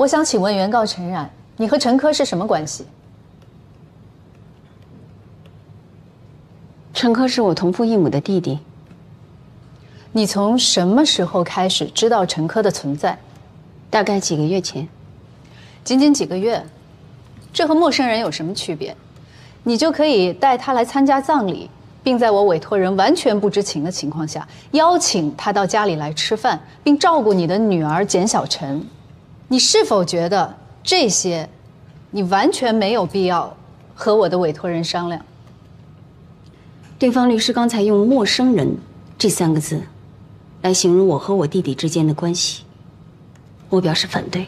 我想请问原告陈冉，你和陈科是什么关系？陈科是我同父异母的弟弟。你从什么时候开始知道陈科的存在？大概几个月前。仅仅几个月，这和陌生人有什么区别？你就可以带他来参加葬礼，并在我委托人完全不知情的情况下，邀请他到家里来吃饭，并照顾你的女儿简小晨。你是否觉得这些，你完全没有必要和我的委托人商量？对方律师刚才用"陌生人"这3个字，来形容我和我弟弟之间的关系，我表示反对。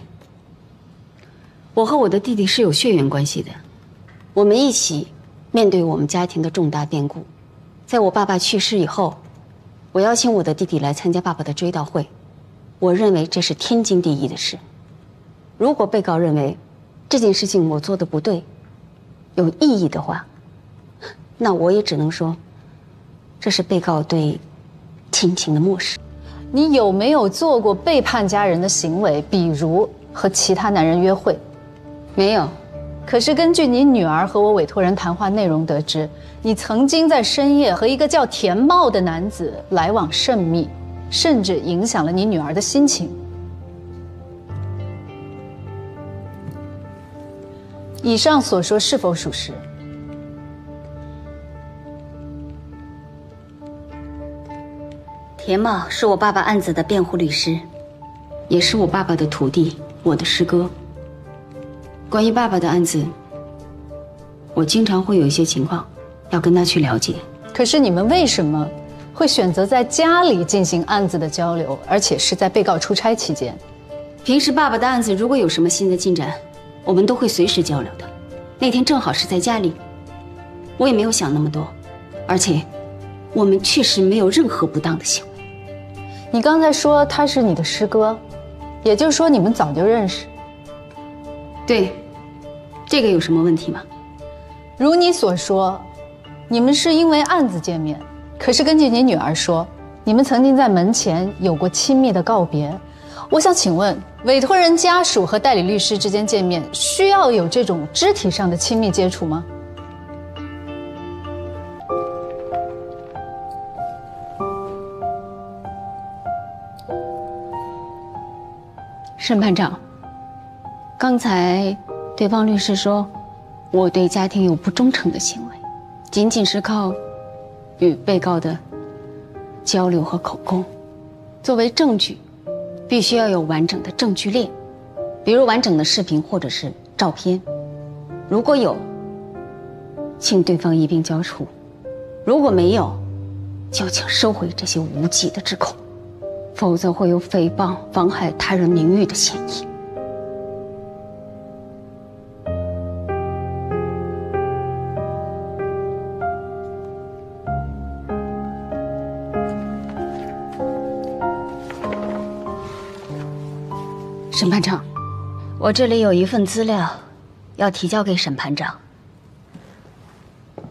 我和我的弟弟是有血缘关系的，我们一起面对我们家庭的重大变故。在我爸爸去世以后，我邀请我的弟弟来参加爸爸的追悼会，我认为这是天经地义的事。如果被告认为这件事情我做的不对，有异议的话，那我也只能说，这是被告对亲情的漠视。你有没有做过背叛家人的行为，比如和其他男人约会？没有。可是根据你女儿和我委托人谈话内容得知，你曾经在深夜和一个叫田茂的男子来往甚密，甚至影响了你女儿的心情。以上所说是否属实？田茂是我爸爸案子的辩护律师，也是我爸爸的徒弟，我的师哥。关于爸爸的案子，我经常会有一些情况要跟他去了解。可是你们为什么会选择在家里进行案子的交流，而且是在被告出差期间？平时爸爸的案子如果有什么新的进展，我们都会随时交流的。那天正好是在家里，我也没有想那么多，而且我们确实没有任何不当的行为。你刚才说他是你的师哥，也就是说你们早就认识？对，这个有什么问题吗？如你所说，你们是因为案子见面，可是根据你女儿说，你们曾经在门前有过亲密的告别。我想请问，委托人家属和代理律师之间见面，需要有这种肢体上的亲密接触吗？审判长，刚才对方律师说我对家庭有不忠诚的行为，仅仅是靠与被告的交流和口供，作为证据必须要有完整的证据链，比如完整的视频或者是照片。如果有，请对方一并交出；如果没有，就请收回这些无稽的指控，否则会有诽谤、妨害他人名誉的嫌疑。审判长，我这里有一份资料要提交给审判长，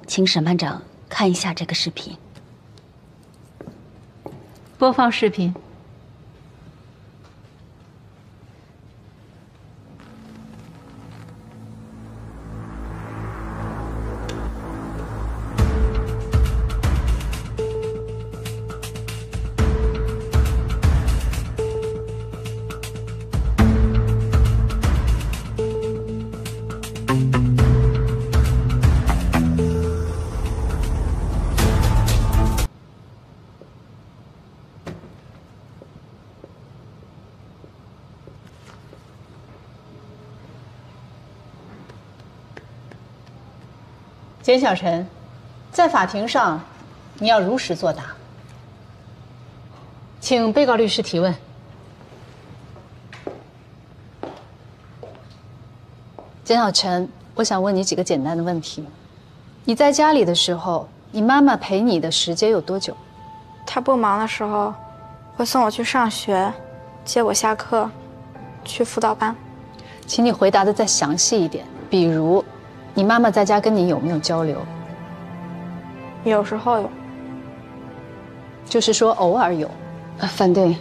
请审判长看一下这个视频。播放视频。简小晨，在法庭上，你要如实作答。请被告律师提问。简小晨，我想问你几个简单的问题。你在家里的时候，你妈妈陪你的时间有多久？她不忙的时候，会送我去上学，接我下课，去辅导班。请你回答的再详细一点，比如，你妈妈在家跟你有没有交流？有时候有。就是说偶尔有。反对，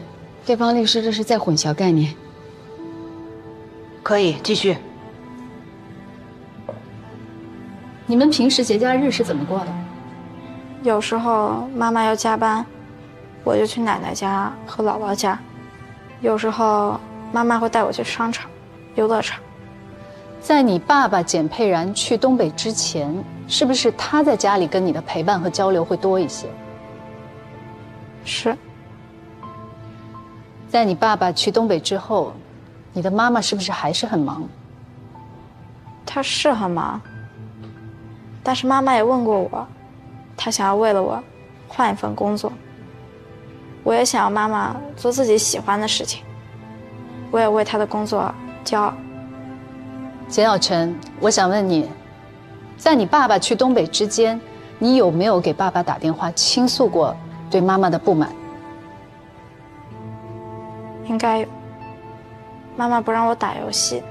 对方律师这是在混淆概念。可以继续。你们平时节假日是怎么过的？有时候妈妈要加班，我就去奶奶家和姥姥家。有时候妈妈会带我去商场、游乐场。在你爸爸简佩然去东北之前，是不是他在家里跟你的陪伴和交流会多一些？是。在你爸爸去东北之后，你的妈妈是不是还是很忙？她是很忙，但是妈妈也问过我，她想要为了我换一份工作。我也想要妈妈做自己喜欢的事情，我也为她的工作骄傲。简小晨，我想问你，在你爸爸去东北之间，你有没有给爸爸打电话倾诉过对妈妈的不满？应该有。妈妈不让我打游戏。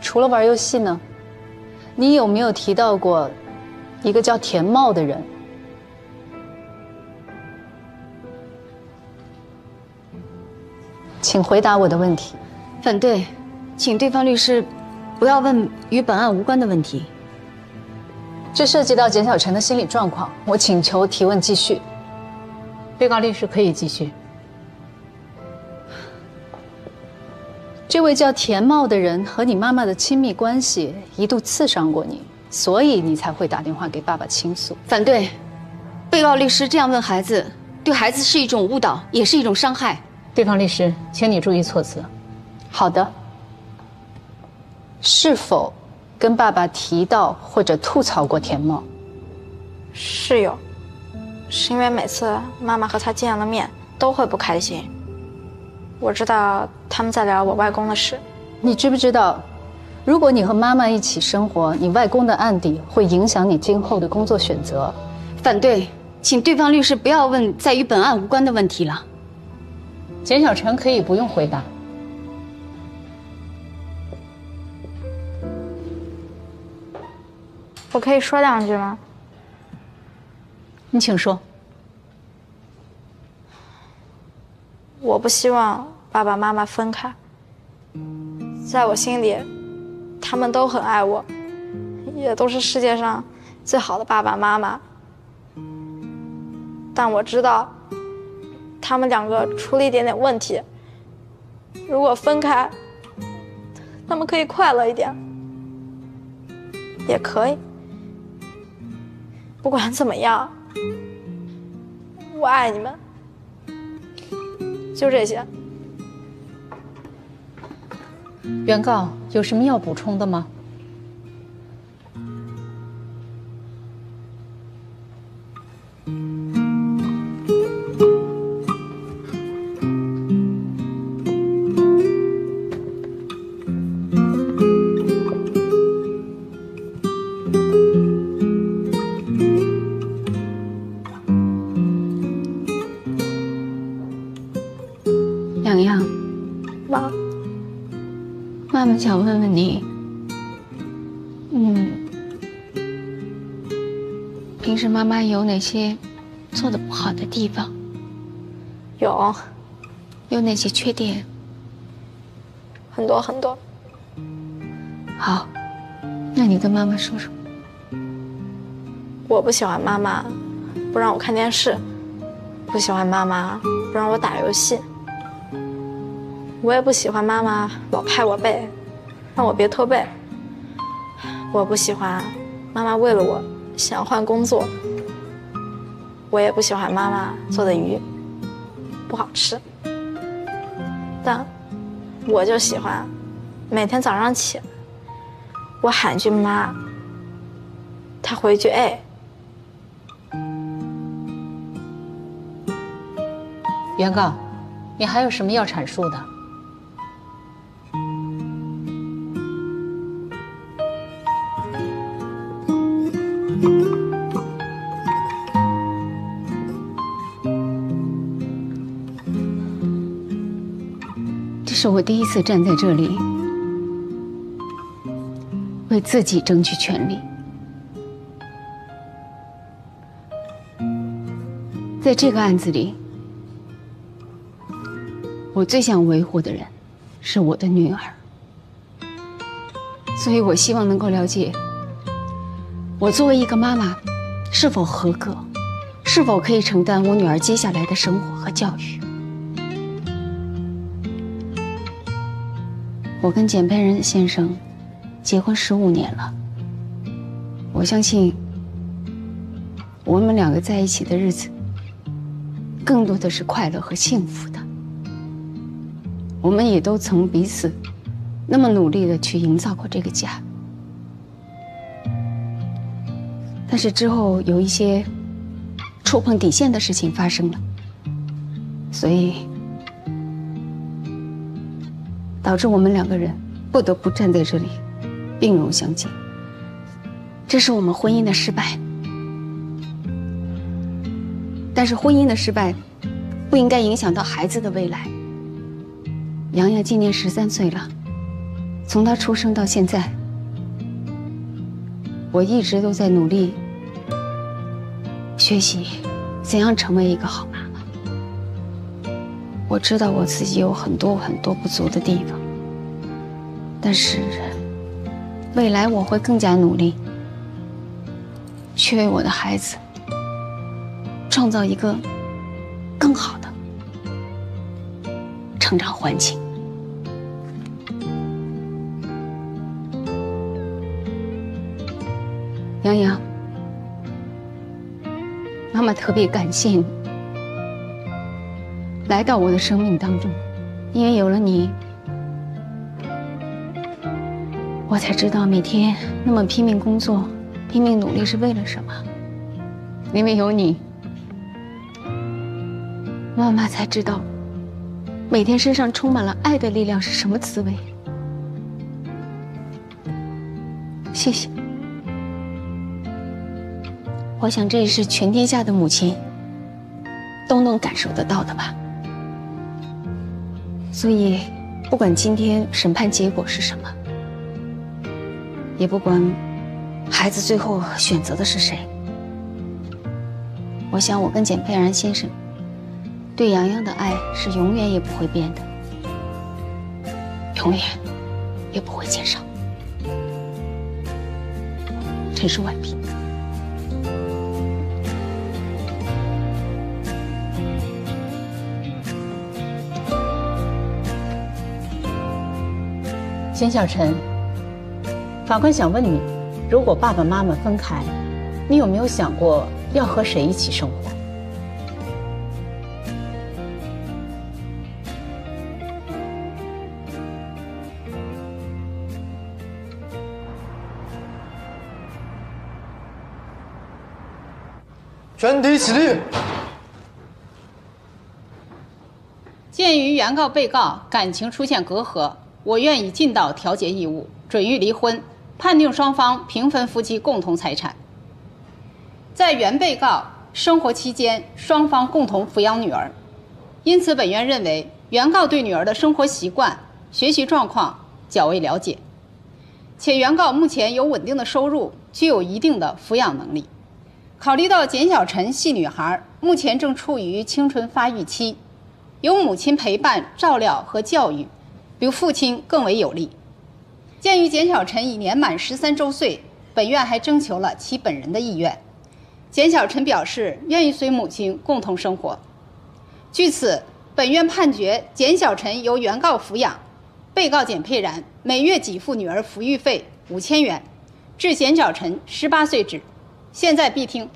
除了玩游戏呢，你有没有提到过一个叫田茂的人？请回答我的问题。反对，请对方律师不要问与本案无关的问题。这涉及到简小晨的心理状况，我请求提问继续。被告律师可以继续。这位叫田茂的人和你妈妈的亲密关系一度刺伤过你，所以你才会打电话给爸爸倾诉。反对，被告律师这样问孩子，对孩子是一种误导，也是一种伤害。对方律师，请你注意措辞。好的。是否跟爸爸提到或者吐槽过田茂？是有，是因为每次妈妈和他见了面都会不开心。我知道他们在聊我外公的事。你知不知道，如果你和妈妈一起生活，你外公的案底会影响你今后的工作选择？反对，请对方律师不要问在与本案无关的问题了。简小晨可以不用回答。我可以说两句吗？你请说。我不希望爸爸妈妈分开。在我心里，他们都很爱我，也都是世界上最好的爸爸妈妈。但我知道，他们两个出了一点点问题。如果分开，他们可以快乐一点，也可以。不管怎么样，我爱你们。就这些。原告有什么要补充的吗？洋洋，妈，妈妈想问问你，平时妈妈有哪些做的不好的地方？有哪些缺点？很多很多。好，那你跟妈妈说说。我不喜欢妈妈不让我看电视，不喜欢妈妈不让我打游戏，我也不喜欢妈妈老拍我背，让我别驼背。我不喜欢妈妈为了我想换工作，我也不喜欢妈妈做的鱼不好吃。但我就喜欢每天早上起来，我喊句妈，她回句哎。原告，你还有什么要阐述的？这是我第一次站在这里，为自己争取权利。在这个案子里，我最想维护的人是我的女儿。所以我希望能够了解，我作为一个妈妈，是否合格，是否可以承担我女儿接下来的生活和教育。我跟简佩仁先生结婚15年了，我相信我们两个在一起的日子，更多的是快乐和幸福的。我们也都曾彼此那么努力的去营造过这个家，但是之后有一些触碰底线的事情发生了，所以导致我们两个人不得不站在这里，并容相见。这是我们婚姻的失败，但是婚姻的失败不应该影响到孩子的未来。洋洋今年13岁了，从她出生到现在，我一直都在努力学习怎样成为一个好妈妈。我知道我自己有很多不足的地方，但是未来我会更加努力，去为我的孩子创造一个更好的成长环境。洋洋，妈妈特别感谢你来到我的生命当中，因为有了你，我才知道每天那么拼命工作、拼命努力是为了什么。因为有你，妈妈才知道每天身上充满了爱的力量是什么滋味。谢谢。我想这也是全天下的母亲都能感受得到的吧。所以，不管今天审判结果是什么，也不管孩子最后选择的是谁，我想我跟简佩然先生对洋洋的爱是永远也不会变的，永远也不会减少。陈述完毕。简小晨，法官想问你，如果爸爸妈妈分开，你有没有想过要和谁一起生活？全体起立。鉴于原告被告感情出现隔阂，我愿以尽到调解义务，准予离婚，判定双方平分夫妻共同财产。在原被告生活期间，双方共同抚养女儿，因此本院认为原告对女儿的生活习惯、学习状况较为了解，且原告目前有稳定的收入，具有一定的抚养能力。考虑到简小晨系女孩，目前正处于青春发育期，有母亲陪伴、照料和教育，比父亲更为有利。鉴于简小晨已年满13周岁，本院还征求了其本人的意愿。简小晨表示愿意随母亲共同生活。据此，本院判决简小晨由原告抚养，被告简佩然每月给付女儿抚育费5000元，至简小晨18岁止。现在闭庭。